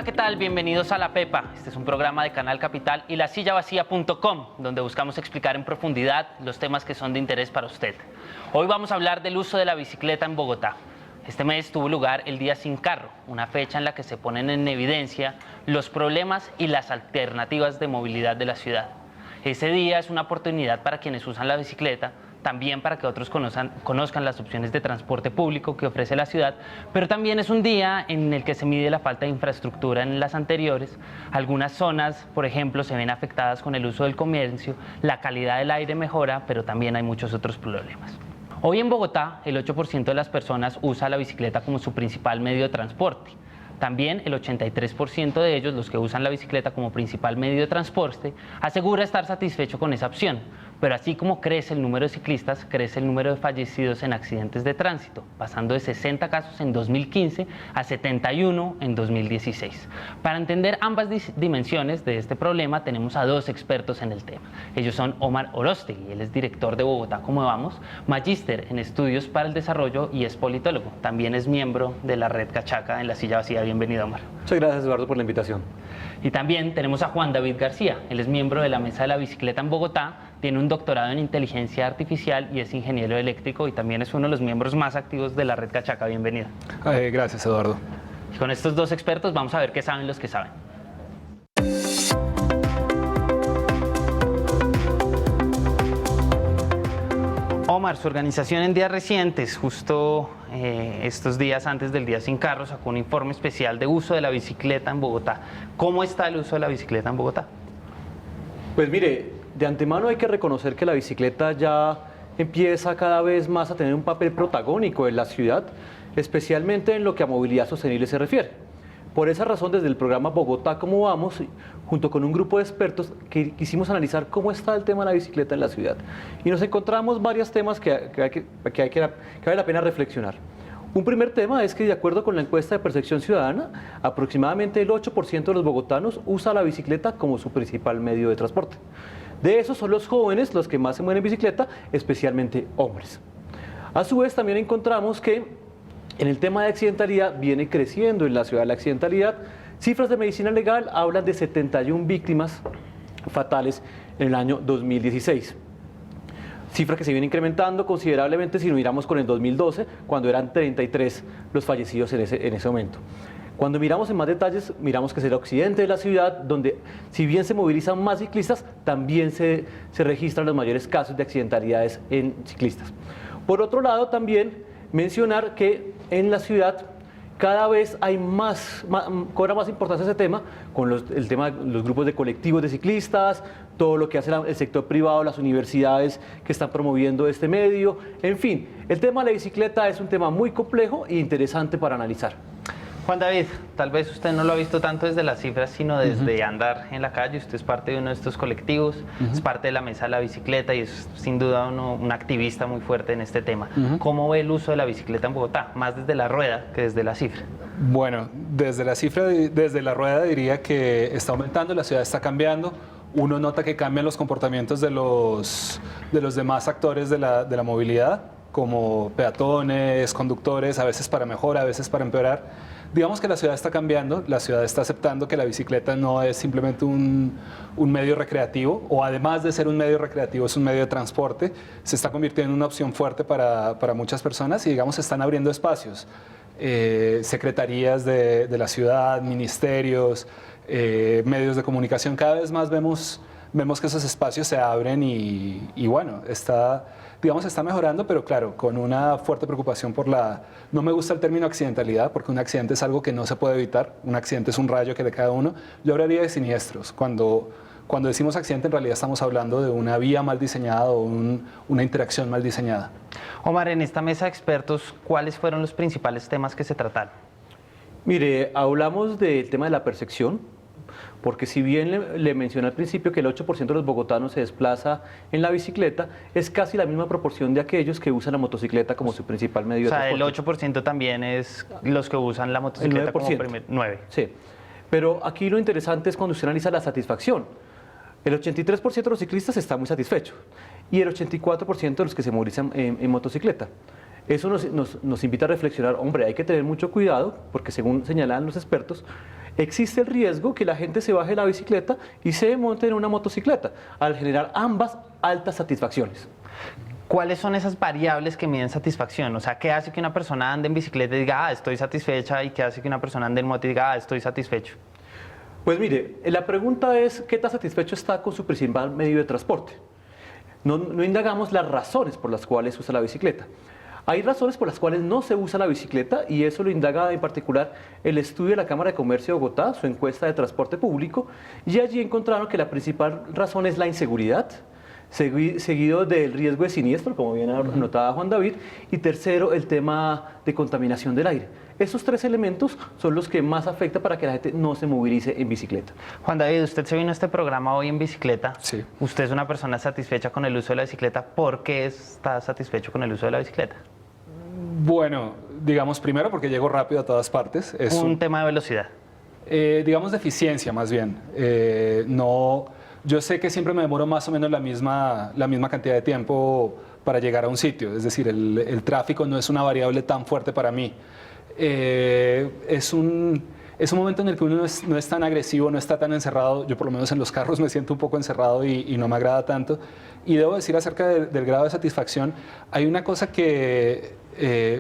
¿qué tal? Bienvenidos a La Pepa. Este es un programa de Canal Capital y lasillavacía.com, donde buscamos explicar en profundidad los temas que son de interés para usted. Hoy vamos a hablar del uso de la bicicleta en Bogotá. Este mes tuvo lugar el Día Sin Carro, una fecha en la que se ponen en evidencia los problemas y las alternativas de movilidad de la ciudad. Ese día es una oportunidad para quienes usan la bicicleta, también para que otros conozcan las opciones de transporte público que ofrece la ciudad, pero también es un día en el que se mide la falta de infraestructura en las anteriores. Algunas zonas, por ejemplo, se ven afectadas con el uso del comercio, la calidad del aire mejora, pero también hay muchos otros problemas. Hoy en Bogotá, el 8% de las personas usa la bicicleta como su principal medio de transporte. También el 83% de ellos, los que usan la bicicleta como principal medio de transporte, asegura estar satisfecho con esa opción. Pero así como crece el número de ciclistas, crece el número de fallecidos en accidentes de tránsito, pasando de 60 casos en 2015 a 71 en 2016. Para entender ambas dimensiones de este problema, tenemos a dos expertos en el tema. Ellos son Omar Orostegui, él es director de Bogotá Cómo Vamos, magíster en estudios para el desarrollo y es politólogo. También es miembro de la red Cachaca en La Silla Vacía. Bienvenido, Omar. Muchas gracias, Eduardo, por la invitación. Y también tenemos a Juan David García, él es miembro de la Mesa de la Bicicleta en Bogotá, tiene un doctorado en inteligencia artificial y es ingeniero eléctrico y también es uno de los miembros más activos de la red Cachaca. Bienvenido. Gracias, Eduardo. Y con estos dos expertos vamos a ver qué saben los que saben. Omar, su organización en días recientes, justo estos días antes del Día Sin Carro, sacó un informe especial de uso de la bicicleta en Bogotá. ¿Cómo está el uso de la bicicleta en Bogotá? Pues mire, de antemano hay que reconocer que la bicicleta ya empieza cada vez más a tener un papel protagónico en la ciudad, especialmente en lo que a movilidad sostenible se refiere. Por esa razón, desde el programa Bogotá Cómo Vamos, junto con un grupo de expertos, quisimos analizar cómo está el tema de la bicicleta en la ciudad. Y nos encontramos varios temas que vale la pena reflexionar. Un primer tema es que, de acuerdo con la encuesta de percepción ciudadana, aproximadamente el 8% de los bogotanos usa la bicicleta como su principal medio de transporte. De esos son los jóvenes los que más se mueven en bicicleta, especialmente hombres. A su vez, también encontramos que en el tema de accidentalidad viene creciendo en la ciudad la accidentalidad. Cifras de medicina legal hablan de 71 víctimas fatales en el año 2016. Cifra que se viene incrementando considerablemente si lo miramos con el 2012, cuando eran 33 los fallecidos en ese momento. Cuando miramos en más detalles, miramos que es el occidente de la ciudad, donde si bien se movilizan más ciclistas, también se registran los mayores casos de accidentalidades en ciclistas. Por otro lado, también mencionar que en la ciudad cada vez hay cobra más importancia ese tema, con el tema de los grupos de colectivos de ciclistas, todo lo que hace el sector privado, las universidades que están promoviendo este medio. En fin, el tema de la bicicleta es un tema muy complejo e interesante para analizar. Juan David, tal vez usted no lo ha visto tanto desde las cifras, sino desde andar en la calle. Usted es parte de uno de estos colectivos, es parte de la Mesa de la Bicicleta y es sin duda un activista muy fuerte en este tema. ¿Cómo ve el uso de la bicicleta en Bogotá? Más desde la rueda que desde la cifra. Bueno, desde la cifra, desde la rueda diría que está aumentando, la ciudad está cambiando. Uno nota que cambian los comportamientos de los demás actores de la movilidad, como peatones, conductores, a veces para mejor, a veces para empeorar. Digamos que la ciudad está cambiando, la ciudad está aceptando que la bicicleta no es simplemente un medio recreativo, o además de ser un medio recreativo, es un medio de transporte, se está convirtiendo en una opción fuerte para muchas personas y digamos se están abriendo espacios, secretarías de la ciudad, ministerios, medios de comunicación, cada vez más vemos que esos espacios se abren y bueno, está mejorando, pero claro, con una fuerte preocupación no me gusta el término accidentalidad, porque un accidente es algo que no se puede evitar, un accidente es un rayo que le cae a uno. Yo hablaría de siniestros. Cuando decimos accidente, en realidad estamos hablando de una vía mal diseñada o una interacción mal diseñada. Omar, en esta mesa de expertos, ¿cuáles fueron los principales temas que se trataron? Mire, hablamos del tema de la percepción, porque si bien le mencioné al principio que el 8% de los bogotanos se desplaza en la bicicleta, es casi la misma proporción de aquellos que usan la motocicleta como su principal medio de transporte. O sea, el 8% también es los que usan la motocicleta como primer 9%. Sí, pero aquí lo interesante es cuando usted analiza la satisfacción. El 83% de los ciclistas está muy satisfecho y el 84% de los que se movilizan en motocicleta. Eso nos invita a reflexionar, hombre, hay que tener mucho cuidado, porque según señalan los expertos, existe el riesgo que la gente se baje de la bicicleta y se monte en una motocicleta, al generar ambas altas satisfacciones. ¿Cuáles son esas variables que miden satisfacción? O sea, ¿qué hace que una persona ande en bicicleta y diga, estoy satisfecha? ¿Y qué hace que una persona ande en moto y diga, estoy satisfecho? Pues mire, la pregunta es qué tan satisfecho está con su principal medio de transporte. No indagamos las razones por las cuales usa la bicicleta. Hay razones por las cuales no se usa la bicicleta y eso lo indaga en particular el estudio de la Cámara de Comercio de Bogotá, su encuesta de transporte público, y allí encontraron que la principal razón es la inseguridad, seguido del riesgo de siniestro, como bien anotaba Juan David, y tercero, el tema de contaminación del aire. Esos tres elementos son los que más afectan para que la gente no se movilice en bicicleta. Juan David, usted se vino a este programa hoy en bicicleta. Sí. Usted es una persona satisfecha con el uso de la bicicleta. ¿Por qué está satisfecho con el uso de la bicicleta? Bueno, digamos primero porque llego rápido a todas partes. Es Un tema de velocidad. digamos de eficiencia más bien. No, yo sé que siempre me demoro más o menos la misma cantidad de tiempo para llegar a un sitio. Es decir, el tráfico no es una variable tan fuerte para mí. Es un momento en el que uno no es tan agresivo, no está tan encerrado. Yo por lo menos en los carros me siento un poco encerrado y no me agrada tanto. Y debo decir acerca del grado de satisfacción, hay una cosa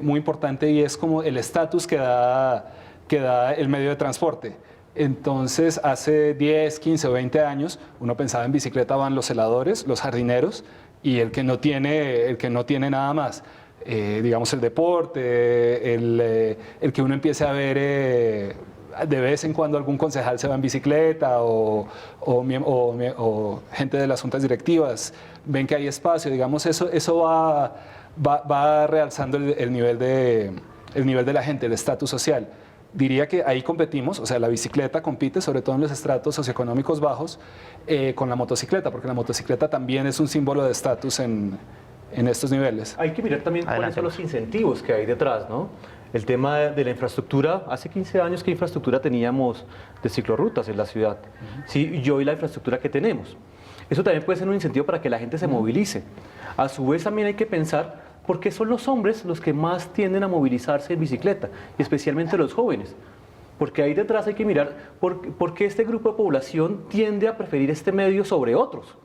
muy importante y es como el estatus que da el medio de transporte. Entonces, hace 10, 15 o 20 años, uno pensaba en bicicleta van los celadores, los jardineros y el que no tiene nada más. Digamos el deporte, el que uno empiece a ver de vez en cuando algún concejal se va en bicicleta o gente de las juntas directivas ven que hay espacio, digamos, eso va realzando el nivel de la gente, el estatus social. Diría que ahí competimos, o sea, la bicicleta compite sobre todo en los estratos socioeconómicos bajos con la motocicleta, porque la motocicleta también es un símbolo de estatus en estos niveles. Hay que mirar también cuáles son los incentivos que hay detrás, ¿no? El tema de la infraestructura, hace 15 años ¿qué infraestructura teníamos de ciclorrutas en la ciudad? Sí, y hoy la infraestructura que tenemos. Eso también puede ser un incentivo para que la gente se movilice. A su vez también hay que pensar por qué son los hombres los que más tienden a movilizarse en bicicleta, y especialmente los jóvenes. Porque ahí detrás hay que mirar por qué este grupo de población tiende a preferir este medio sobre otros,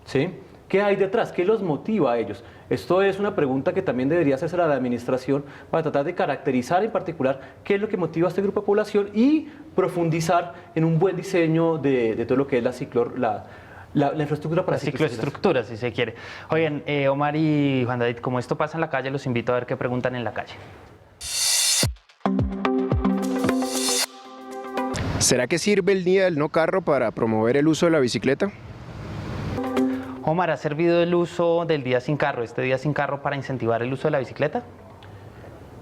¿sí? ¿Qué hay detrás? ¿Qué los motiva a ellos? Esto es una pregunta que también debería hacerse a la administración para tratar de caracterizar en particular qué es lo que motiva a este grupo de población y profundizar en un buen diseño de todo lo que es la infraestructura para la cicloestructura, si se quiere. Oigan, Omar y Juan David, como esto pasa en la calle, los invito a ver qué preguntan en la calle. ¿Será que sirve el Día del No Carro para promover el uso de la bicicleta? Omar, ¿ha servido el uso del Día Sin Carro, este Día Sin Carro, para incentivar el uso de la bicicleta?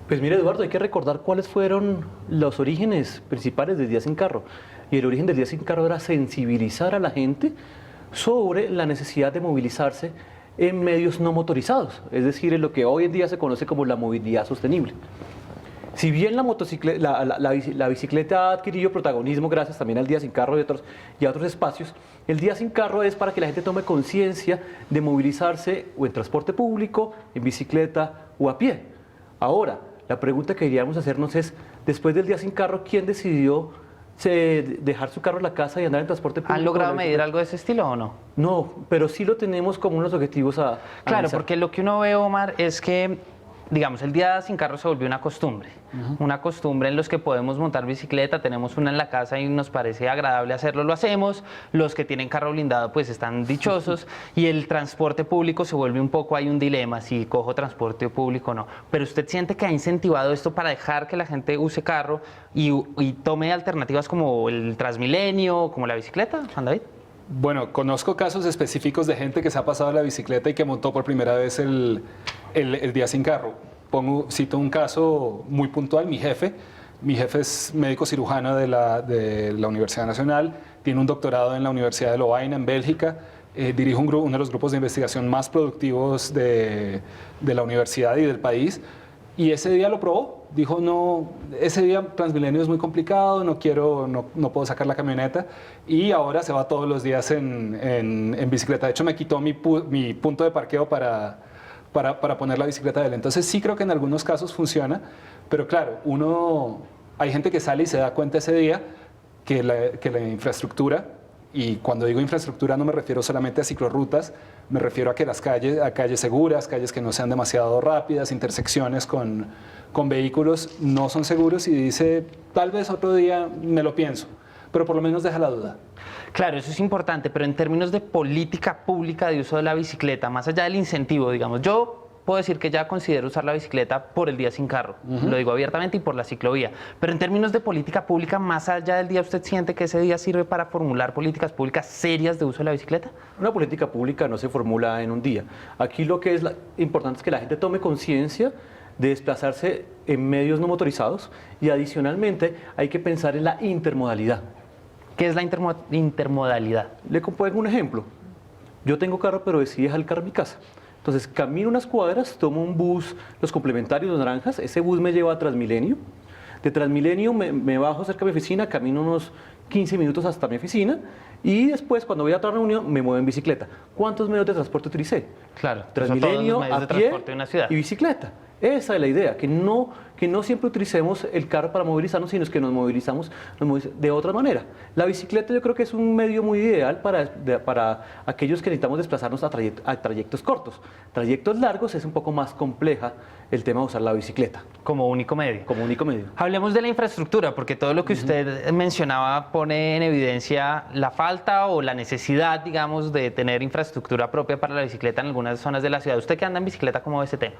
Pues mire, Eduardo, hay que recordar cuáles fueron los orígenes principales del Día Sin Carro. Y el origen del Día Sin Carro era sensibilizar a la gente sobre la necesidad de movilizarse en medios no motorizados, es decir, en lo que hoy en día se conoce como la movilidad sostenible. Si bien la bicicleta ha adquirido protagonismo gracias también al Día Sin Carro y a otros espacios, el Día Sin Carro es para que la gente tome conciencia de movilizarse o en transporte público, en bicicleta o a pie. Ahora, la pregunta que queríamos hacernos es, después del Día Sin Carro, ¿quién decidió dejar su carro en la casa y andar en transporte público? ¿Han logrado medir algo de ese estilo o no? No, pero sí lo tenemos como unos objetivos a Claro, analizar. porque lo que uno ve, Omar, es que, digamos, el Día Sin Carro se volvió una costumbre. Una costumbre en los que podemos montar bicicleta, tenemos una en la casa y nos parece agradable hacerlo, lo hacemos. Los que tienen carro blindado pues están dichosos y el transporte público se vuelve un poco, hay un dilema, si cojo transporte público o no. Pero ¿usted siente que ha incentivado esto para dejar que la gente use carro y tome alternativas como el Transmilenio, como la bicicleta, Juan David? Bueno, conozco casos específicos de gente que se ha pasado a la bicicleta y que montó por primera vez el Día Sin Carro. Cito un caso muy puntual. Mi jefe es médico cirujano de la Universidad Nacional, tiene un doctorado en la Universidad de Lovaina, en Bélgica, dirige uno de los grupos de investigación más productivos de la universidad y del país, y ese día lo probó. Dijo, no, ese día Transmilenio es muy complicado, no puedo sacar la camioneta, y ahora se va todos los días en bicicleta. De hecho, me quitó mi punto de parqueo para poner la bicicleta de él. Entonces sí creo que en algunos casos funciona, pero claro, hay gente que sale y se da cuenta ese día, que la infraestructura, y cuando digo infraestructura no me refiero solamente a ciclorrutas, me refiero a que a calles seguras, calles que no sean demasiado rápidas, intersecciones con vehículos no son seguros, y dice, tal vez otro día me lo pienso, pero por lo menos deja la duda. Claro, eso es importante, pero en términos de política pública de uso de la bicicleta, más allá del incentivo, digamos, yo puedo decir que ya considero usar la bicicleta por el día sin carro, lo digo abiertamente, y por la ciclovía, pero en términos de política pública, más allá del día, ¿usted siente que ese día sirve para formular políticas públicas serias de uso de la bicicleta? Una política pública no se formula en un día. Aquí lo que es importante es que la gente tome conciencia de desplazarse en medios no motorizados, y adicionalmente hay que pensar en la intermodalidad. ¿Qué es la intermodalidad? Le pongo un ejemplo. Yo tengo carro, pero decidí dejar el carro en mi casa. Entonces camino unas cuadras, tomo un bus, los complementarios, los naranjas, ese bus me lleva a Transmilenio. De Transmilenio me bajo cerca de mi oficina, camino unos 15 minutos hasta mi oficina, y después, cuando voy a otra reunión, me muevo en bicicleta. ¿Cuántos medios de transporte utilicé? Claro, Transmilenio, medios de a pie transporte de una ciudad. y bicicleta. Esa es la idea, que no siempre utilicemos el carro para movilizarnos, sino que nos movilizamos de otra manera. La bicicleta yo creo que es un medio muy ideal para aquellos que necesitamos desplazarnos a trayectos cortos. Trayectos largos es un poco más compleja el tema de usar la bicicleta. Como único medio. Como único medio. Hablemos de la infraestructura, porque todo lo que usted mencionaba pone en evidencia la falta o la necesidad, digamos, de tener infraestructura propia para la bicicleta en algunas zonas de la ciudad. ¿Usted que anda en bicicleta, cómo ve ese tema?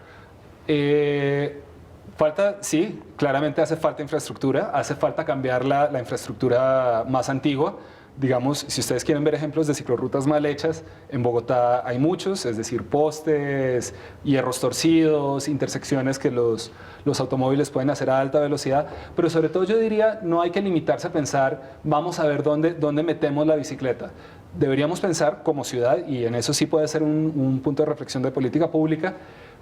Sí, claramente hace falta infraestructura, hace falta cambiar la infraestructura más antigua. Digamos, si ustedes quieren ver ejemplos de ciclorrutas mal hechas, en Bogotá hay muchos, es decir, postes, hierros torcidos, intersecciones que los automóviles pueden hacer a alta velocidad, pero sobre todo yo diría, no hay que limitarse a pensar, vamos a ver dónde metemos la bicicleta. Deberíamos pensar como ciudad, y en eso sí puede ser un punto de reflexión de política pública,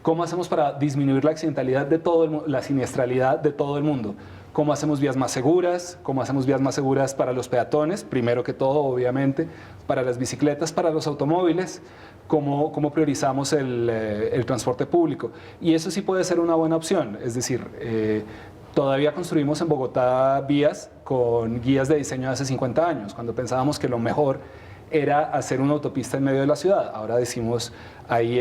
¿cómo hacemos para disminuir la accidentalidad de la siniestralidad de todo el mundo? ¿Cómo hacemos vías más seguras? ¿Cómo hacemos vías más seguras para los peatones? Primero que todo, obviamente, para las bicicletas, para los automóviles. ¿Cómo priorizamos el transporte público? Y eso sí puede ser una buena opción. Es decir, todavía construimos en Bogotá vías con guías de diseño de hace 50 años, cuando pensábamos que lo mejor era hacer una autopista en medio de la ciudad. Ahora decimos, ahí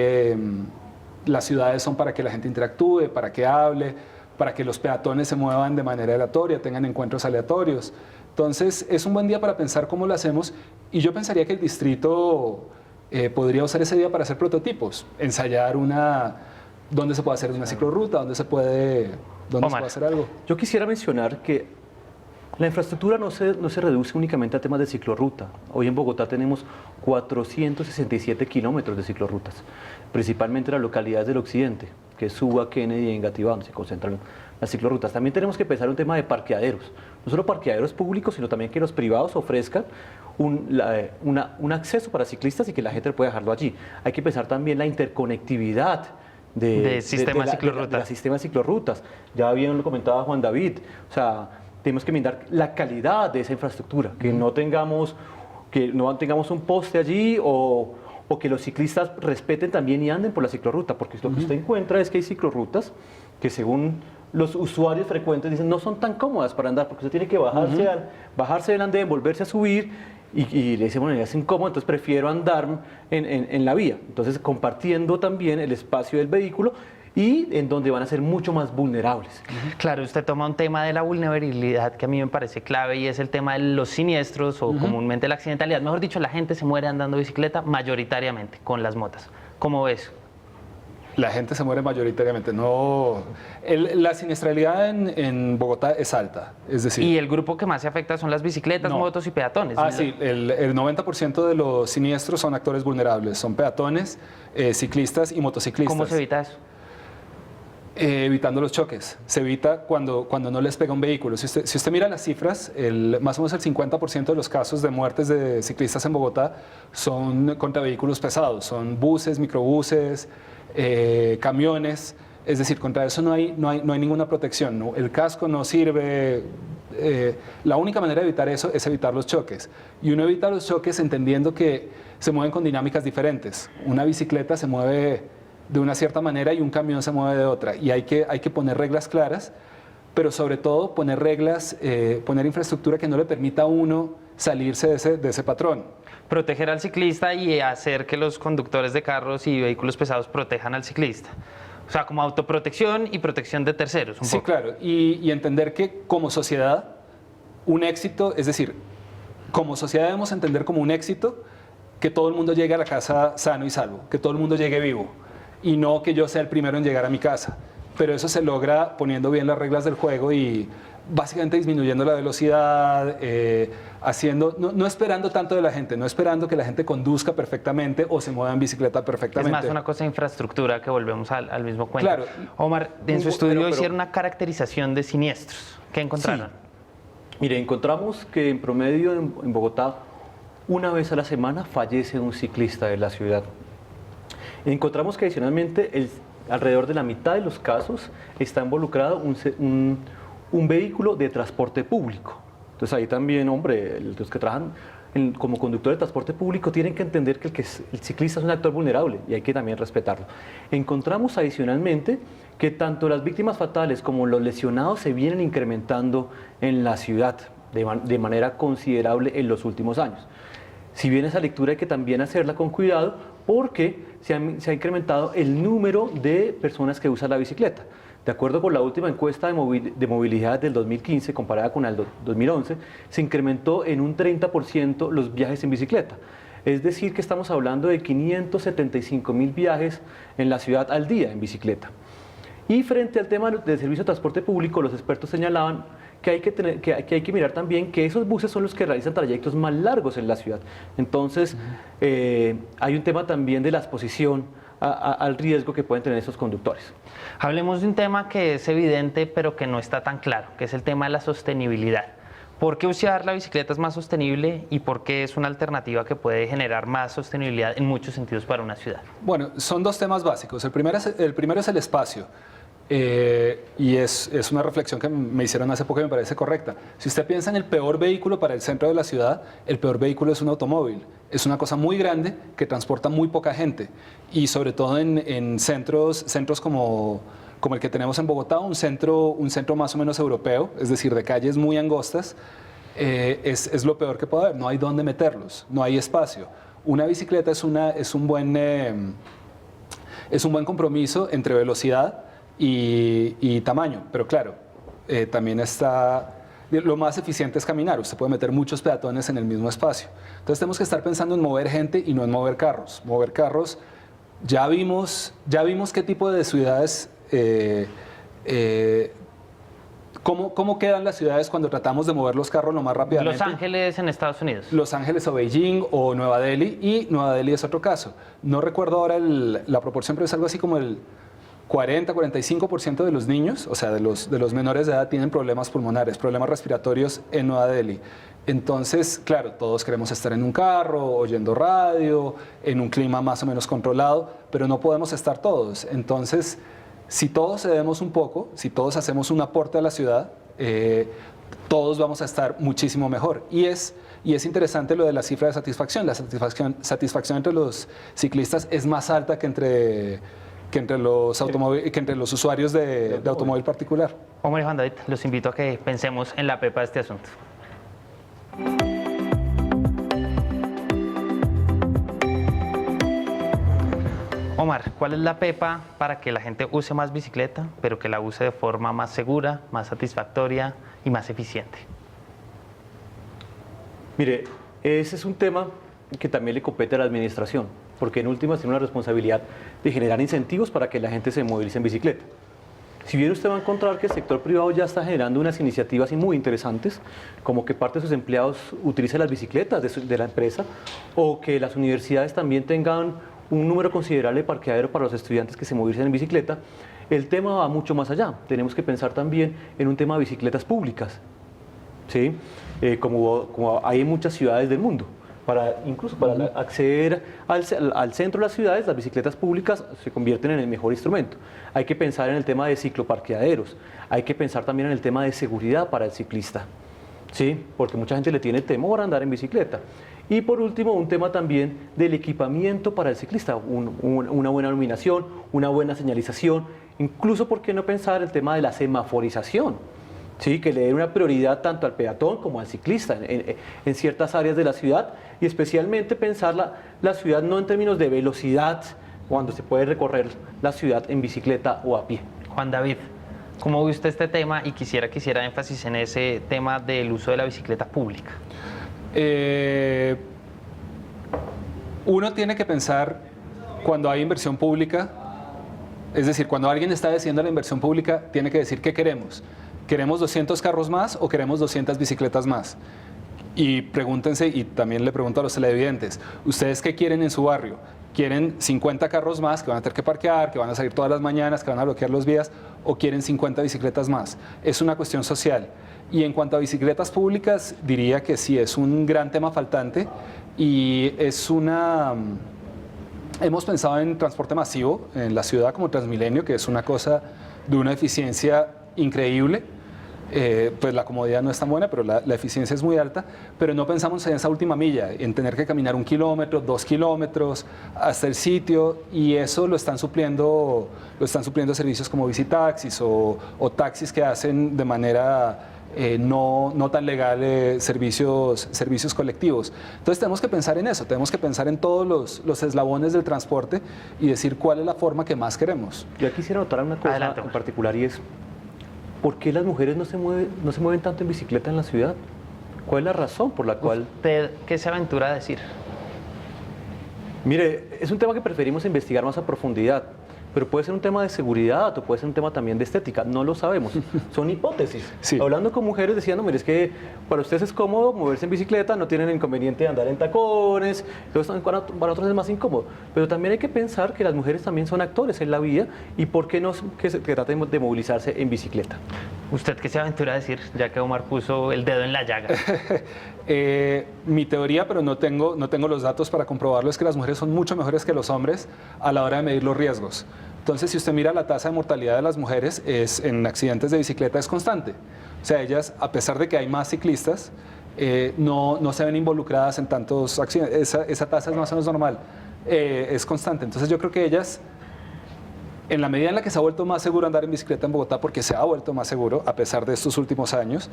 las ciudades son para que la gente interactúe, para que hable, para que los peatones se muevan de manera aleatoria, tengan encuentros aleatorios. Entonces, es un buen día para pensar cómo lo hacemos, y yo pensaría que el distrito podría usar ese día para hacer prototipos, ensayar dónde se puede hacer una ciclorruta, dónde se puede hacer algo. Yo quisiera mencionar que la infraestructura no se reduce únicamente a temas de ciclorruta. Hoy en Bogotá tenemos 467 kilómetros de ciclorrutas, principalmente en las localidades del occidente, que es Suba, Kennedy y Engativá, donde se concentran las ciclorrutas. También tenemos que pensar en un tema de parqueaderos, no solo parqueaderos públicos, sino también que los privados ofrezcan un acceso para ciclistas y que la gente pueda dejarlo allí. Hay que pensar también la interconectividad de sistema de ciclorrutas. Ya bien lo comentaba Juan David, o sea, tenemos que mirar la calidad de esa infraestructura, que no tengamos un poste allí o que los ciclistas respeten también y anden por la ciclorruta, porque lo que usted encuentra es que hay ciclorrutas que, según los usuarios frecuentes, dicen no son tan cómodas para andar, porque usted tiene que bajarse del andén, volverse a subir, y le dicen, bueno, es incómodo, entonces prefiero andar en la vía. Entonces, compartiendo también el espacio del vehículo, y en donde van a ser mucho más vulnerables. Claro, usted toma un tema de la vulnerabilidad que a mí me parece clave, y es el tema de los siniestros o comúnmente la accidentalidad. Mejor dicho, la gente se muere andando bicicleta mayoritariamente con las motas. ¿Cómo ves? La gente se muere mayoritariamente. No, la siniestralidad en Bogotá es alta. Es decir, y el grupo que más se afecta son las bicicletas, motos y peatones. Sí, el 90% de los siniestros son actores vulnerables. Son peatones, ciclistas y motociclistas. ¿Cómo se evita eso? Evitando los choques. Se evita cuando no les pega un vehículo. Si usted mira las cifras, más o menos el 50% de los casos de muertes de ciclistas en Bogotá son contra vehículos pesados. Son buses, microbuses, camiones. Es decir, contra eso no hay ninguna protección, ¿no? El casco no sirve. La única manera de evitar eso es evitar los choques. Y uno evita los choques entendiendo que se mueven con dinámicas diferentes. Una bicicleta se mueve de una cierta manera y un camión se mueve de otra. Y hay que poner reglas claras pero sobre todo poner reglas, poner infraestructura que no le permita a uno salirse de ese patrón. Proteger al ciclista y hacer que los conductores de carros y vehículos pesados protejan al ciclista. O sea, como autoprotección y protección de terceros. Un Sí, poco. claro, y entender que como sociedad, un éxito, es decir, como sociedad debemos entender como un éxito que todo el mundo llegue a la casa sano y salvo, que todo el mundo llegue vivo, y no que yo sea el primero en llegar a mi casa. Pero eso se logra poniendo bien las reglas del juego y básicamente disminuyendo la velocidad, no esperando tanto de la gente, no esperando que la gente conduzca perfectamente o se mueva en bicicleta Es perfectamente. más una cosa de infraestructura que volvemos al mismo cuento. Claro. Omar, en su Pero- estudio pero- hicieron una caracterización de siniestros. ¿Qué encontraron? Mire, encontramos que en promedio en Bogotá, una vez a la semana fallece un ciclista de la ciudad. Encontramos que adicionalmente alrededor de la mitad de los casos está involucrado un vehículo de transporte público. Entonces ahí también, hombre, los que trabajan como conductores de transporte público tienen que entender que el ciclista es un actor vulnerable y hay que también respetarlo. Encontramos adicionalmente que tanto las víctimas fatales como los lesionados se vienen incrementando en la ciudad de manera considerable en los últimos años. Si bien esa lectura hay que también hacerla con cuidado porque se ha incrementado el número de personas que usan la bicicleta. De acuerdo con la última encuesta de movilidad del 2015 comparada con el 2011, se incrementó en un 30% los viajes en bicicleta. Es decir, que estamos hablando de 575.000 viajes en la ciudad al día en bicicleta. Y frente al tema del servicio de transporte público, los expertos señalaban que hay que mirar también que esos buses son los que realizan trayectos más largos en la ciudad. Entonces, hay un tema también de la exposición al riesgo que pueden tener esos conductores. Hablemos de un tema que es evidente pero que no está tan claro, que es el tema de la sostenibilidad. ¿Por qué usar la bicicleta es más sostenible y por qué es una alternativa que puede generar más sostenibilidad en muchos sentidos para una ciudad? Bueno, son dos temas básicos. El primero es el espacio. Y es una reflexión que me hicieron hace poco y me parece correcta. Si usted piensa en el peor vehículo para el centro de la ciudad, el peor vehículo es un automóvil. Es una cosa muy grande que transporta muy poca gente y sobre todo en centros como el que tenemos en Bogotá, un centro más o menos europeo, es decir, de calles muy angostas, es lo peor que puede haber. No hay dónde meterlos, no hay espacio. Una bicicleta es un buen compromiso entre velocidad y tamaño, pero claro, también lo más eficiente es caminar, usted puede meter muchos peatones en el mismo espacio. Entonces tenemos que estar pensando en mover gente y no en mover carros. Mover carros, ya vimos qué tipo de ciudades, cómo quedan las ciudades cuando tratamos de mover los carros lo más rápidamente. Los Ángeles en Estados Unidos. Los Ángeles o Beijing o Nueva Delhi, y Nueva Delhi es otro caso. No recuerdo ahora la proporción, pero es algo así como el 40-45% de los niños, o sea, de los menores de edad, tienen problemas pulmonares, problemas respiratorios en Nueva Delhi. Entonces, claro, todos queremos estar en un carro, oyendo radio, en un clima más o menos controlado, pero no podemos estar todos. Entonces, si todos cedemos un poco, si todos hacemos un aporte a la ciudad, todos vamos a estar muchísimo mejor. Y es interesante lo de la cifra de satisfacción. La satisfacción entre los ciclistas es más alta que entre los usuarios de automóvil particular. Omar y Juan David, los invito a que pensemos en la pepa de este asunto. Omar, ¿cuál es la pepa para que la gente use más bicicleta, pero que la use de forma más segura, más satisfactoria y más eficiente? Mire, ese es un tema que también le compete a la administración, porque en últimas tiene una responsabilidad de generar incentivos para que la gente se movilice en bicicleta. Si bien usted va a encontrar que el sector privado ya está generando unas iniciativas muy interesantes, como que parte de sus empleados utilicen las bicicletas de la empresa, o que las universidades también tengan un número considerable de parqueadero para los estudiantes que se movilicen en bicicleta, el tema va mucho más allá. Tenemos que pensar también en un tema de bicicletas públicas, ¿sí? Como hay en muchas ciudades del mundo. Incluso para acceder al centro de las ciudades, las bicicletas públicas se convierten en el mejor instrumento. Hay que pensar en el tema de cicloparqueaderos, hay que pensar también en el tema de seguridad para el ciclista, ¿sí? Porque mucha gente le tiene temor a andar en bicicleta. Y por último, un tema también del equipamiento para el ciclista, una buena iluminación, una buena señalización, incluso, ¿por qué no pensar el tema de la semaforización? Sí, que le den una prioridad tanto al peatón como al ciclista en ciertas áreas de la ciudad y especialmente pensar la ciudad no en términos de velocidad, cuando se puede recorrer la ciudad en bicicleta o a pie. Juan David, ¿cómo ve usted este tema? Y quisiera énfasis en ese tema del uso de la bicicleta pública. Uno tiene que pensar cuando hay inversión pública, es decir, cuando alguien está decidiendo la inversión pública, tiene que decir qué queremos. ¿Queremos 200 carros más o queremos 200 bicicletas más? Y pregúntense, y también le pregunto a los televidentes, ¿ustedes qué quieren en su barrio? ¿Quieren 50 carros más que van a tener que parquear, que van a salir todas las mañanas, que van a bloquear los vías? ¿O quieren 50 bicicletas más? Es una cuestión social. Y en cuanto a bicicletas públicas, diría que sí, es un gran tema faltante y es una... Hemos pensado en transporte masivo en la ciudad como Transmilenio, que es una cosa de una eficiencia increíble. Pues la comodidad no es tan buena, pero la eficiencia es muy alta, pero no pensamos en esa última milla, en tener que caminar 1 kilómetro, 2 kilómetros hasta el sitio, y eso lo están supliendo servicios como bicitaxis o taxis que hacen de manera no tan legal servicios colectivos. Entonces tenemos que pensar en eso, tenemos que pensar en todos los eslabones del transporte y decir cuál es la forma que más queremos. Yo quisiera notar una cosa Adelante, en Jorge. particular y es, ¿por qué las mujeres no se mueven tanto en bicicleta en la ciudad? ¿Cuál es la razón por la cual? ¿Usted qué se aventura a decir? Mire, es un tema que preferimos investigar más a profundidad, pero puede ser un tema de seguridad o puede ser un tema también de estética, no lo sabemos, son hipótesis. Sí. Hablando con mujeres decían, no, mire, es que para ustedes es cómodo moverse en bicicleta, no tienen el inconveniente de andar en tacones, entonces para otros es más incómodo, pero también hay que pensar que las mujeres también son actores en la vida y por qué no que traten de movilizarse en bicicleta. ¿Usted qué se aventura a decir, ya que Omar puso el dedo en la llaga? Mi teoría, pero no tengo los datos para comprobarlo, es que las mujeres son mucho mejores que los hombres a la hora de medir los riesgos. Entonces, si usted mira la tasa de mortalidad de las mujeres en accidentes de bicicleta es constante. O sea, ellas, a pesar de que hay más ciclistas, no se ven involucradas en tantos accidentes. Esa tasa es más o menos normal, es constante. Entonces, yo creo que ellas, en la medida en la que se ha vuelto más seguro andar en bicicleta en Bogotá, porque se ha vuelto más seguro a pesar de estos últimos años,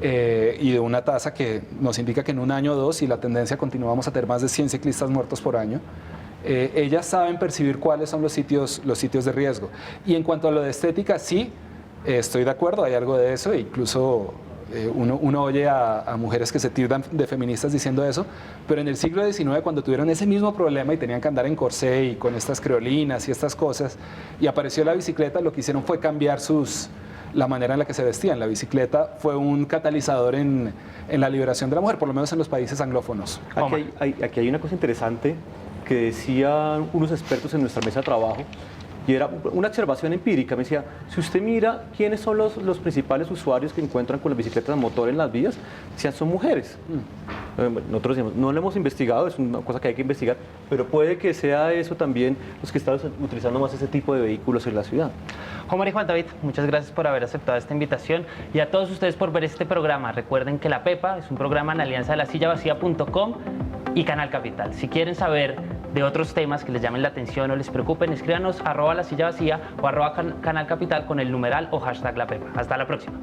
y de una tasa que nos indica que en un año o dos, si la tendencia continúa, vamos a tener más de 100 ciclistas muertos por año, ellas saben percibir cuáles son los sitios de riesgo. Y en cuanto a lo de estética, sí, estoy de acuerdo, hay algo de eso, e incluso uno oye a mujeres que se tildan de feministas diciendo eso, pero en el siglo XIX, cuando tuvieron ese mismo problema y tenían que andar en corsé y con estas creolinas y estas cosas, y apareció la bicicleta, lo que hicieron fue cambiar la manera en la que se vestían. La bicicleta fue un catalizador en la liberación de la mujer, por lo menos en los países anglófonos. Aquí hay una cosa interesante que decían unos expertos en nuestra mesa de trabajo, y era una observación empírica. Me decía, si usted mira quiénes son los principales usuarios que encuentran con las bicicletas a motor en las vías, decían, son mujeres. Nosotros decimos, no lo hemos investigado, es una cosa que hay que investigar, pero puede que sea eso también los que están utilizando más ese tipo de vehículos en la ciudad. Omar y Juan David, muchas gracias por haber aceptado esta invitación y a todos ustedes por ver este programa. Recuerden que La Pepa es un programa en alianza de lasillavacía.com y Canal Capital. Si quieren saber de otros temas que les llamen la atención o les preocupen, escríbanos @lasillavacía o @canalcapital con el numeral o hashtag La Pepa. Hasta la próxima.